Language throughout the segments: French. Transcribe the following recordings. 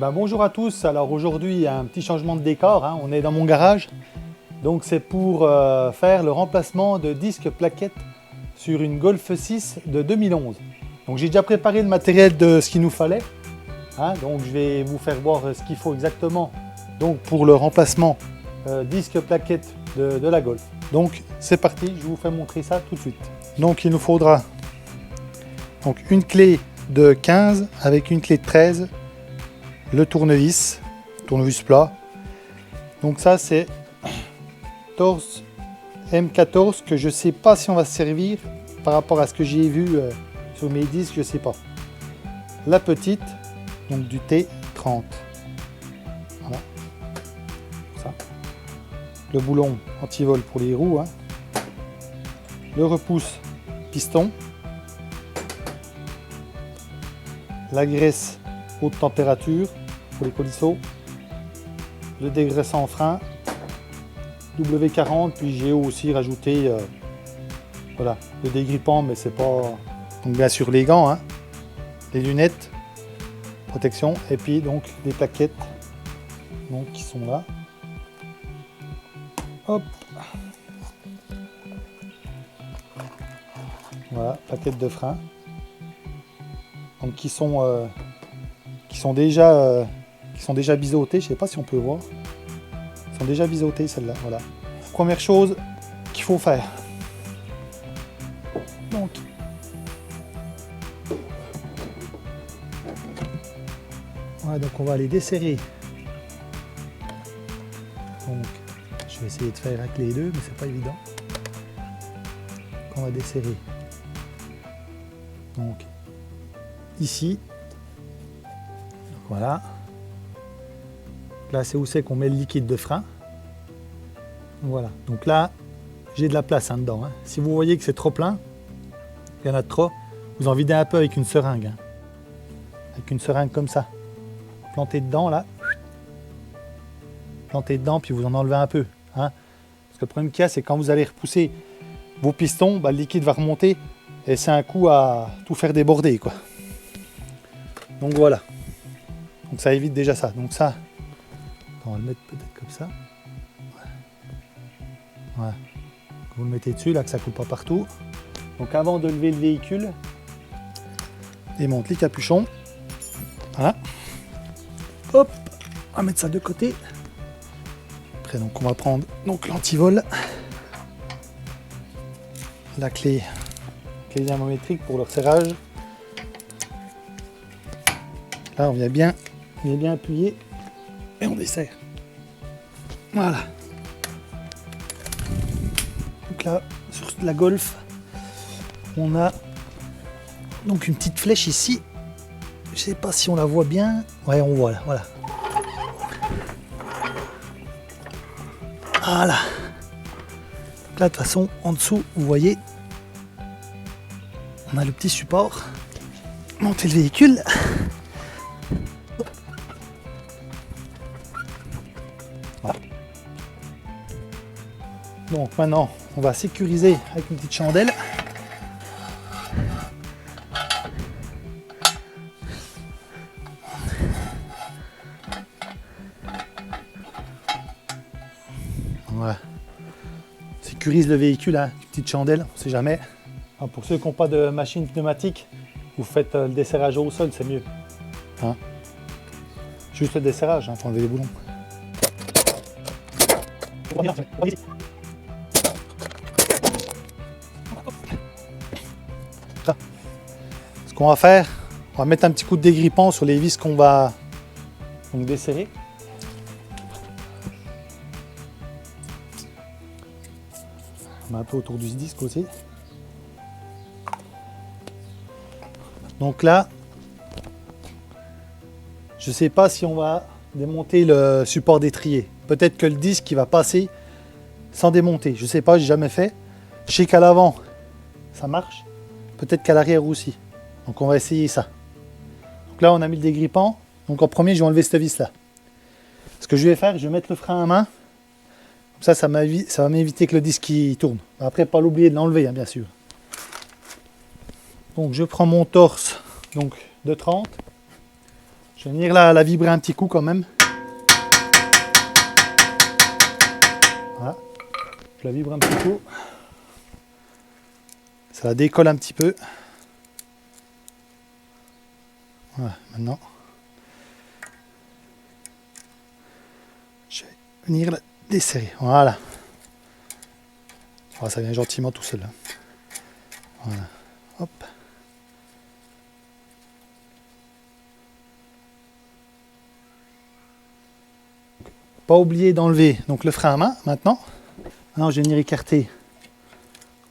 Bonjour à tous, alors aujourd'hui il y a un petit changement de décor, hein. On est dans mon garage, donc c'est pour faire le remplacement de disques plaquettes sur une Golf 6 de 2011. Donc j'ai déjà préparé le matériel de ce qu'il nous fallait, hein. Donc je vais vous faire voir ce qu'il faut exactement donc, pour le remplacement disque plaquettes de la Golf. Donc c'est parti, je vous fais montrer ça tout de suite. Donc il nous faudra donc, une clé de 15 avec une clé de 13, le tournevis plat. Donc ça c'est torse M14 que je sais pas si on va se servir par rapport à ce que j'ai vu sur mes disques, je sais pas. La petite, donc du T30. Voilà. Ça. Le boulon anti-vol pour les roues, hein. Le repousse piston. La graisse haute température pour les colisseaux, le dégraissant frein, W40, puis j'ai aussi rajouté voilà, le dégrippant, mais c'est pas... Donc bien sûr les gants, hein, les lunettes, protection, et puis donc des plaquettes donc, qui sont là. Hop. Voilà, plaquettes de frein. Donc qui sont déjà biseautées, je ne sais pas si on peut voir. Ils sont déjà biseautées celles-là, voilà. Première chose qu'il faut faire. Donc on va les desserrer. Donc je vais essayer de faire avec les deux, mais c'est pas évident. On va desserrer. Donc ici, voilà. Là, c'est où c'est qu'on met le liquide de frein. Voilà. Donc là, j'ai de la place hein, dedans. Hein. Si vous voyez que c'est trop plein, il y en a trop, vous en videz un peu avec une seringue. Hein. Avec une seringue comme ça. Plantez dedans, là. Plantez dedans, puis vous en enlevez un peu. Hein. Parce que le problème qu'il y a, c'est quand vous allez repousser vos pistons, le liquide va remonter et c'est un coup à tout faire déborder, quoi. Donc voilà. Donc ça évite déjà ça. Donc ça, on va le mettre peut-être comme ça. Voilà. Vous le mettez dessus, là, que ça ne coule pas partout. Donc avant de lever le véhicule, démonte les capuchons. Voilà. Hop, on va mettre ça de côté. Après, donc on va prendre donc l'antivol, la clé dynamométrique pour le serrage. Là, on vient bien appuyer et on desserre. Voilà. Donc là, sur la Golf, on a donc une petite flèche ici. Je sais pas si on la voit bien. Ouais, on voit là. Voilà. Voilà. Donc là, de toute façon, en dessous, vous voyez, on a le petit support. Monter le véhicule. Voilà. Donc maintenant, on va sécuriser avec une petite chandelle. Voilà. Sécurise le véhicule, hein, une petite chandelle, on ne sait jamais. Alors pour ceux qui n'ont pas de machine pneumatique, vous faites le desserrage au sol, c'est mieux. Hein, juste le desserrage, hein, pour enlever les boulons. Ce qu'on va faire, on va mettre un petit coup de dégrippant sur les vis qu'on va donc desserrer. On met un peu autour du disque aussi. Donc là, je ne sais pas si on va démonter le support d'étrier. Peut-être que le disque il va passer sans démonter. Je ne sais pas, j'ai jamais fait. Je sais qu'à l'avant, ça marche. Peut-être qu'à l'arrière aussi. Donc on va essayer ça. Donc là, on a mis le dégrippant. Donc en premier, je vais enlever cette vis là. Ce que je vais faire, je vais mettre le frein à main. Comme ça va m'éviter que le disque il tourne. Après, pas l'oublier de l'enlever, hein, bien sûr. Donc je prends mon torse donc, de 30. Je vais venir la vibrer un petit coup quand même. Voilà. Je la vibre un petit coup. Ça la décolle un petit peu. Voilà, maintenant. Je vais venir la desserrer. Voilà. Oh, ça vient gentiment tout seul. Là. Voilà. Hop. Pas oublier d'enlever donc le frein à main maintenant. Maintenant, je vais venir écarter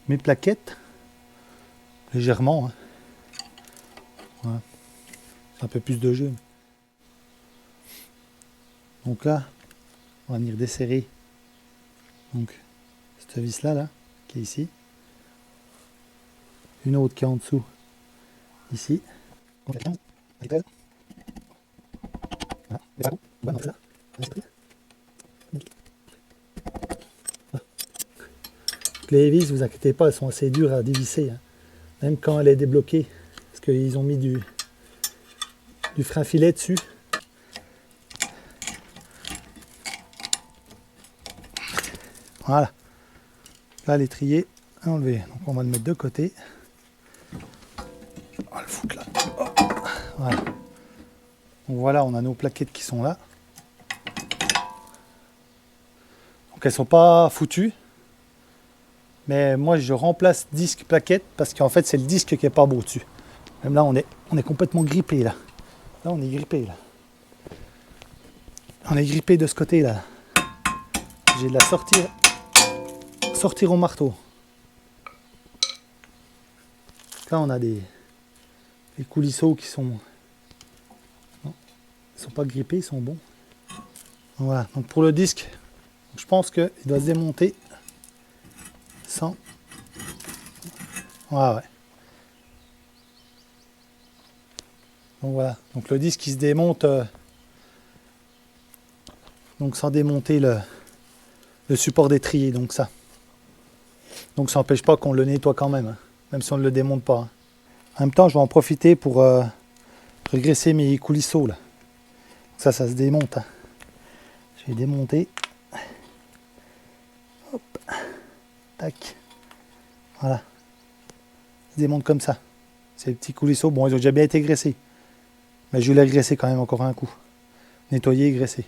mes plaquettes légèrement. Hein. Voilà. C'est un peu plus de jeu. Donc là, on va venir desserrer donc cette vis là, qui est ici. Une autre qui est en dessous, ici. Les vis, vous inquiétez pas, elles sont assez dures à dévisser, hein. Même quand elle est débloquée, parce qu'ils ont mis du frein filet dessus. Voilà. Là, l'étrier est enlevé. Donc, on va le mettre de côté. On va le foutre là. Oh. Voilà. Donc, voilà, on a nos plaquettes qui sont là. Donc, elles sont pas foutues. Mais moi, je remplace disque plaquette parce qu'en fait, c'est le disque qui est pas beau dessus. Même là, on est complètement grippé là. Là, on est grippé là. On est grippé de ce côté là. J'ai de la sortir au marteau. Là, on a des coulisseaux qui sont... Non, ils sont pas grippés, ils sont bons. Voilà, donc pour le disque, je pense qu'il doit se démonter sans... Ah ouais. Donc voilà, donc le disque il se démonte donc sans démonter le support d'étrier, donc ça. Donc ça n'empêche pas qu'on le nettoie quand même, hein, même si on ne le démonte pas. Hein. En même temps, je vais en profiter pour regresser mes coulisseaux là. Ça se démonte. Hein. Je vais démonter. Hop. Tac. Voilà. Ils se démontent comme ça. Ces petits coulisseaux, bon, ils ont déjà bien été graissés. Mais je vais les graisser quand même encore un coup. Nettoyer et graisser.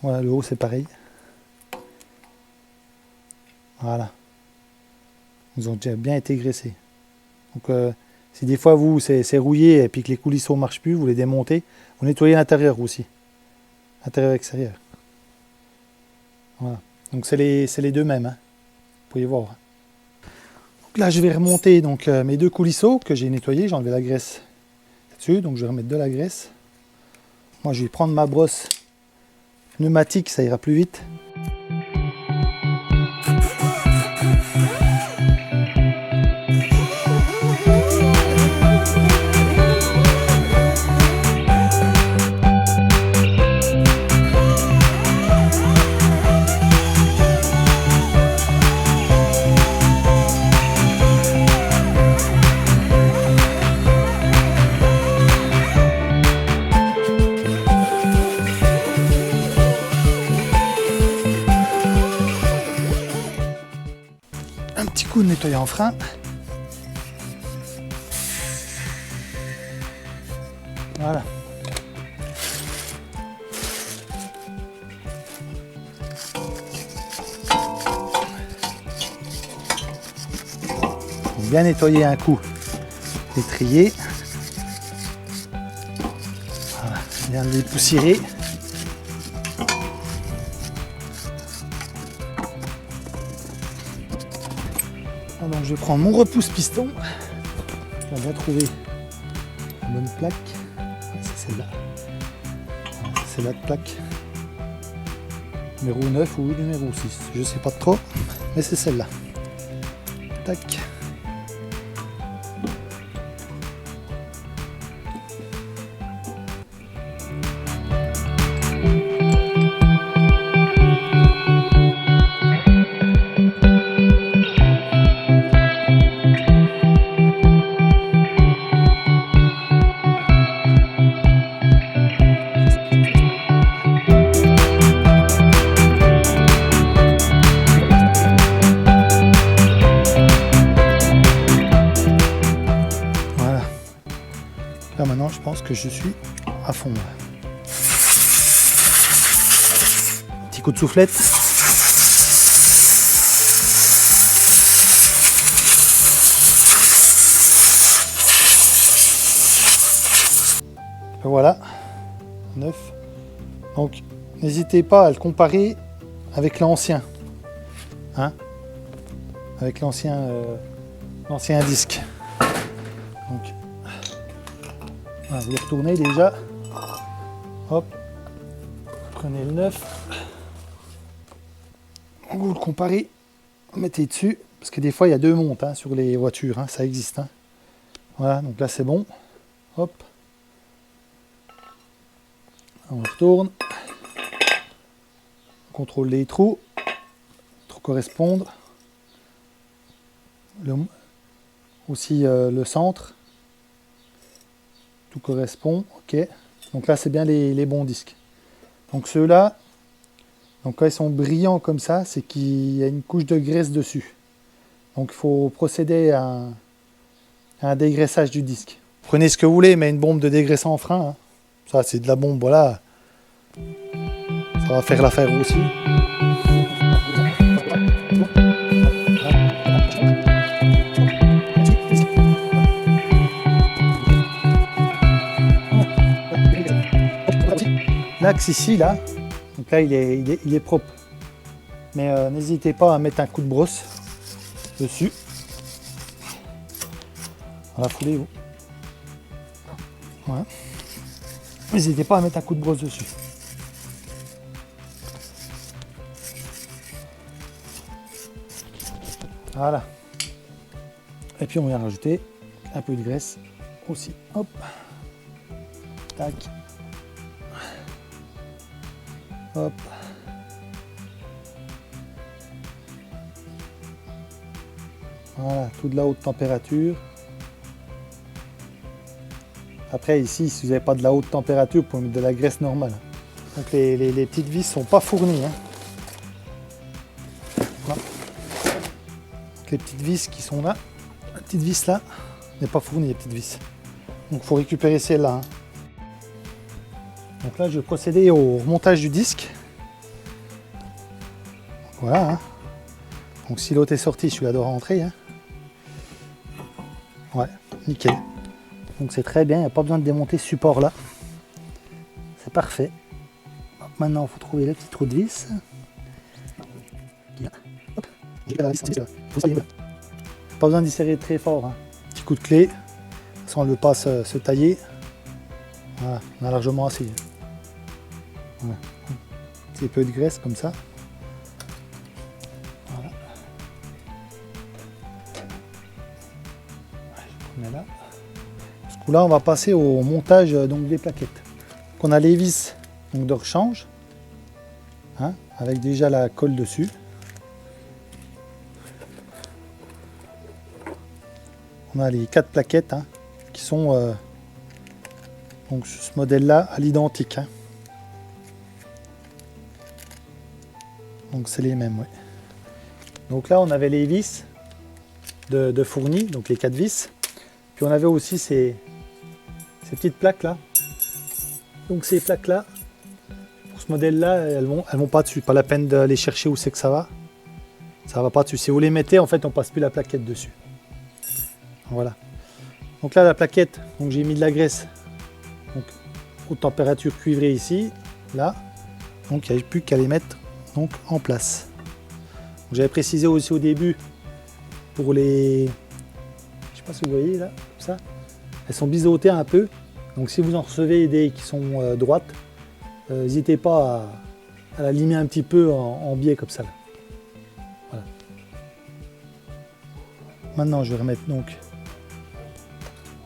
Voilà, le haut c'est pareil. Voilà. Ils ont déjà bien été graissés. Donc si des fois vous c'est rouillé et puis que les coulisseaux ne marchent plus, vous les démontez, vous nettoyez l'intérieur aussi. Intérieur et extérieur. Voilà. Donc c'est les deux mêmes. Hein. Vous pouvez voir. Donc là je vais remonter donc, mes deux coulisseaux que j'ai nettoyés. J'ai enlevé la graisse dessus. Donc je vais remettre de la graisse. Moi je vais prendre ma brosse pneumatique, ça ira plus vite. Un petit coup de nettoyant frein. Voilà. Bien nettoyer un coup l'étrier. Voilà. Bien le dépoussiérer. Donc je vais prendre mon repousse piston. On va bien trouver une bonne plaque. C'est celle-là. C'est la plaque. Numéro 9 ou numéro 6. Je ne sais pas trop. Mais c'est celle-là. Tac. Là maintenant, je pense que je suis à fond. Petit coup de soufflette. Et voilà, 9. Donc, n'hésitez pas à le comparer avec l'ancien, hein, avec l'ancien disque. Donc, voilà, vous le retournez déjà. Hop, prenez le 9. Vous le comparez, mettez dessus, parce que des fois il y a deux montes hein, sur les voitures, hein, ça existe. Hein. Voilà, donc là c'est bon. Hop. On retourne. On contrôle les trous. Trous correspondre. Aussi le centre. Tout correspond. Ok. Donc là c'est bien les bons disques. Donc ceux-là, donc quand ils sont brillants comme ça, c'est qu'il y a une couche de graisse dessus. Donc il faut procéder à un dégraissage du disque. Prenez ce que vous voulez, mais une bombe de dégraissant en frein. Hein. Ça, c'est de la bombe, voilà. Ça va faire l'affaire aussi. L'axe ici, là, donc là, il est propre. Mais n'hésitez pas à mettre un coup de brosse dessus. Dans la foulée, vous. Voilà. N'hésitez pas à mettre un coup de brosse dessus. Voilà. Et puis on vient rajouter un peu de graisse aussi. Hop. Tac. Hop. Voilà, tout de la haute température. Après ici, si vous n'avez pas de la haute température, vous pouvez mettre de la graisse normale. Donc les petites vis ne sont pas fournies. Hein. Voilà. Donc, les petites vis qui sont là, la petite vis là, n'est pas fournie les petites vis. Donc il faut récupérer celle-là. Hein. Donc là, je vais procéder au remontage du disque. Donc, voilà. Hein. Donc si l'autre est sorti, celui-là doit rentrer. Hein. Ouais, nickel. Donc c'est très bien, il n'y a pas besoin de démonter ce support là. C'est parfait. Maintenant il faut trouver le petit trou de vis. Pas besoin d'y serrer très fort. Hein. Petit coup de clé. De toute façon elle ne veut pas se tailler. Voilà, on a largement assez. Voilà. Un petit peu de graisse comme ça. Voilà. Je mets là. Là, on va passer au montage donc, des plaquettes. Donc, on a les vis donc, de rechange, hein, avec déjà la colle dessus. On a les 4 plaquettes hein, qui sont donc, sur ce modèle-là à l'identique. Hein. Donc c'est les mêmes. Ouais. Donc là, on avait les vis de fournis, donc les 4 vis. Puis on avait aussi ces petites plaques là. Donc ces plaques là, pour ce modèle là, elles vont pas dessus. Pas la peine d'aller chercher où c'est que ça va. Ça va pas dessus. Si vous les mettez, en fait, on passe plus la plaquette dessus. Voilà. Donc là, la plaquette, donc j'ai mis de la graisse. Donc haute température cuivrée ici, là. Donc il n'y a plus qu'à les mettre donc en place. J'avais précisé aussi au début pour les, je sais pas si vous voyez là, comme ça. Elles sont biseautées un peu, donc si vous en recevez des qui sont droites, n'hésitez pas à la limer un petit peu en biais comme ça. Là. Voilà. Maintenant je vais remettre donc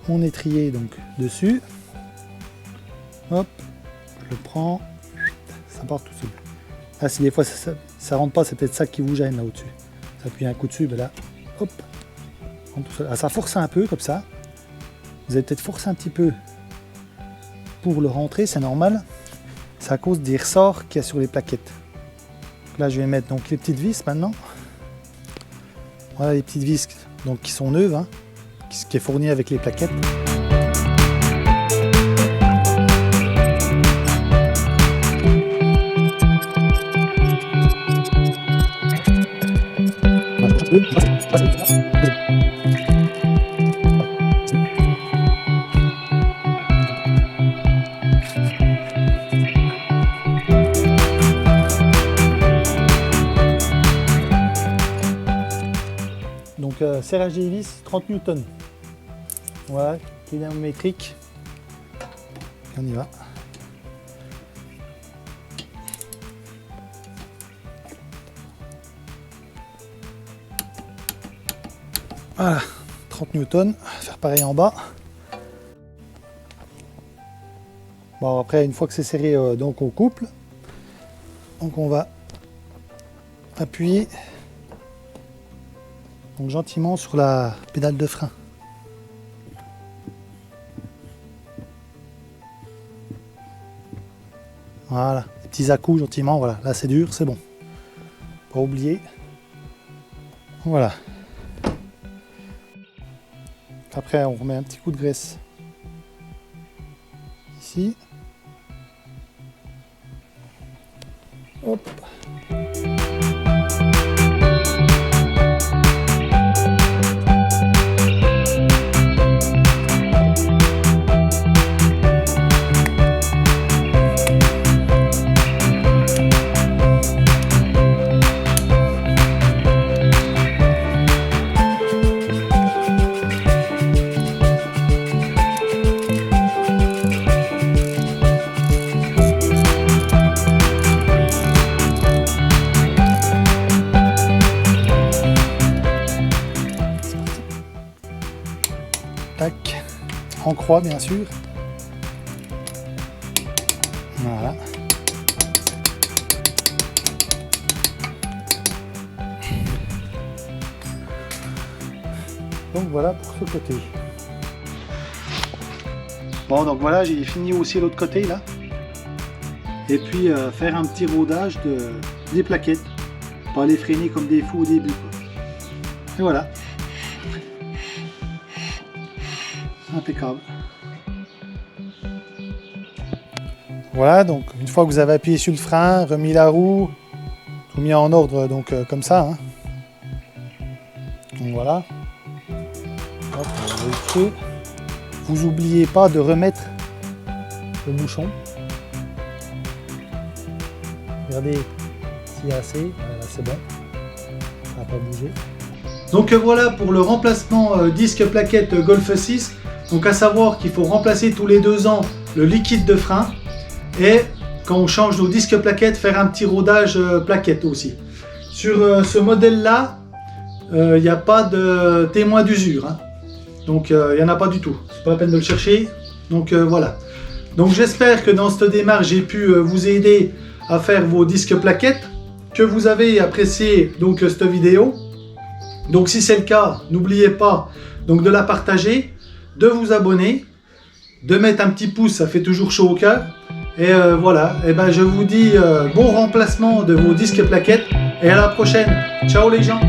mon étrier donc dessus. Hop, je le prends, ça part tout seul. Là si des fois ça rentre pas, c'est peut-être ça qui vous gêne là au-dessus. Ça appuie un coup dessus, ben là, hop, tout seul. Ah, ça force un peu comme ça. Vous allez peut-être forcer un petit peu pour le rentrer, c'est normal. C'est à cause des ressorts qu'il y a sur les plaquettes. Donc là, je vais mettre donc les petites vis maintenant. Voilà les petites vis donc, qui sont neuves, hein, qui est fournie avec les plaquettes. Donc serrage des vis 30 newtons. Voilà, dynamométrique. On y va. Voilà, 30 newtons. Faire pareil en bas. Bon, après, une fois que c'est serré, donc on couple. Donc on va appuyer donc gentiment sur la pédale de frein. Voilà, des petits à-coups gentiment, voilà, là c'est dur, c'est bon. Pas oublier. Voilà. Après on remet un petit coup de graisse ici. Hop. Tac, en croix bien sûr. Voilà. Donc voilà pour ce côté. Bon, donc voilà, j'ai fini aussi l'autre côté là. Et puis faire un petit rodage des plaquettes. Pas les freiner comme des fous au début, quoi. Et voilà. Impeccable. Voilà, donc une fois que vous avez appuyé sur le frein, remis la roue, tout mis en ordre, donc comme ça. Hein. Donc voilà. Hop, on va vérifier. Vous n'oubliez pas de remettre le bouchon. Regardez s'il y a assez. Voilà, c'est bon. Ça n'a pas bougé. Donc voilà pour le remplacement disque plaquette Golf 6. Donc à savoir qu'il faut remplacer tous les 2 ans le liquide de frein et quand on change nos disques plaquettes, faire un petit rodage plaquette aussi. Sur ce modèle là, il n'y a pas de témoin d'usure. Hein. Donc il n'y en a pas du tout. C'est pas la peine de le chercher. Donc voilà. Donc j'espère que dans cette démarche, j'ai pu vous aider à faire vos disques plaquettes, que vous avez apprécié donc cette vidéo. Donc si c'est le cas, n'oubliez pas donc de la partager, de vous abonner, de mettre un petit pouce, ça fait toujours chaud au cœur. Et voilà, et ben je vous dis bon remplacement de vos disques plaquettes et à la prochaine. Ciao les gens.